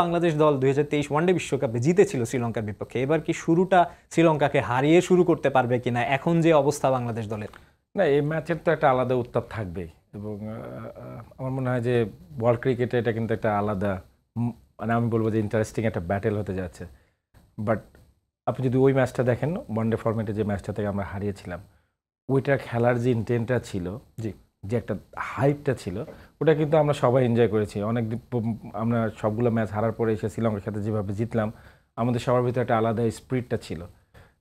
বাংলাদেশ দল 2023 ওয়ানডে বিশ্বকাপে জিতেছিল শ্রীলঙ্কার বিপক্ষে, এবার কি শুরুটা শ্রীলঙ্কাকে হারিয়ে শুরু করতে পারবে কিনা এখন যে অবস্থা বাংলাদেশ দলের? না, এই ম্যাচের তো একটা আলাদা উত্তাপ থাকবেই এবং আমার মনে হয় যে ওয়ার্ল্ড ক্রিকেটে এটা কিন্তু একটা আলাদা মানে আমি বলবো যে ইন্টারেস্টিং একটা ব্যাটেল হতে যাচ্ছে। বাট আপনি যদি ওই ম্যাচটা দেখেন, ওয়ানডে ফরম্যাটে যে ম্যাচটা থেকে আমরা হারিয়েছিলাম, ওইটা খেলার যে ইন্টেন্টটা ছিল, যে একটা হাইপটা ছিল, ওটা কিন্তু আমরা সবাই এনজয় করেছি। আমরা সবগুলো ম্যাচ হারার পরে এসে শ্রীলঙ্কার সাথে যেভাবে জিতলাম, আমাদের সবার ভিতরে একটা আলাদা স্পিরিটটা ছিল।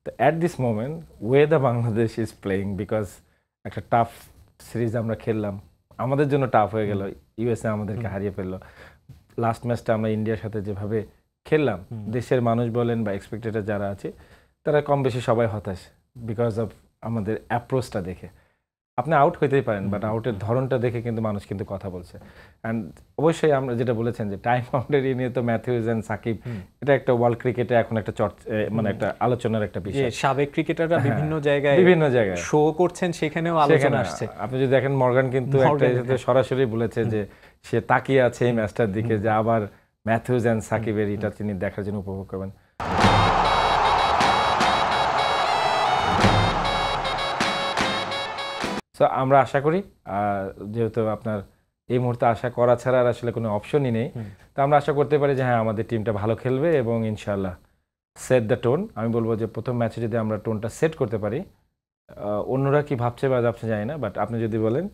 তো at this moment way the Bangladesh is playing, because একটা টাফ সিরিজ আমরা খেললাম, আমাদের জন্য টাফ হয়ে গেল, ইউএসএ আমাদেরকে হারিয়ে ফেললো। লাস্ট ম্যাচটা আমরা ইন্ডিয়ার সাথে যেভাবে খেললাম, দেশের মানুষ বলেন বা এক্সপেক্টেডার যারা আছে তারা কম বেশি সবাই হতাশ, বিকজ অফ আমাদের অ্যাপ্রোচটা দেখে। আপনি আউট হইতেই পারেন, বাট আউটের ধরনটা দেখে কিন্তু মানুষ কিন্তু কথা বলছে। অ্যান্ড অবশ্যই আমরা যেটা বলেছেন যে টাইম আউটের নিয়ে তো ম্যাথিউজ অ্যান্ড সাকিব, এটা একটা ওয়ার্ল্ড ক্রিকেটে এখন একটা মানে একটা আলোচনার একটা বিষয়। সাবেক ক্রিকেটাররা বিভিন্ন জায়গায় শো করছেন, সেখানেও আলোচনা আসছে। আপনি যদি দেখেন মর্গান কিন্তু একটা সরাসরি বলেছে যে সে তাকিয়ে আছে এই ম্যাচটার দিকে, যে আবার ম্যাথিউজ অ্যান্ড সাকিবের এটা তিনি দেখার জন্য উপভোগ করবেন। সো আমরা আশা করি, যেহেতু আপনার এই মুহূর্তে আশা করা ছাড়া আর আসলে কোনো অপশনই নেই, তো আমরা আশা করতে পারি যে হ্যাঁ আমাদের টিমটা ভালো খেলবে এবং ইনশাল্লাহ সেট দ্য টোন। আমি বলবো যে প্রথম ম্যাচে যদি আমরা টোনটা সেট করতে পারি, অন্যরা কি ভাবছে বা ভাবছে জানি না, বাট আপনি যদি বলেন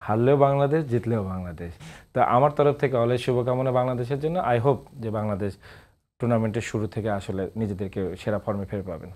হারলেও বাংলাদেশ, জিতলেও বাংলাদেশ, তো আমার তরফ থেকে অলওয়েজ শুভকামনা বাংলাদেশের জন্য। আই হোপ যে বাংলাদেশ টুর্নামেন্টের শুরু থেকে আসলে নিজেদেরকে সেরা ফর্মে ফেরত পাবেন।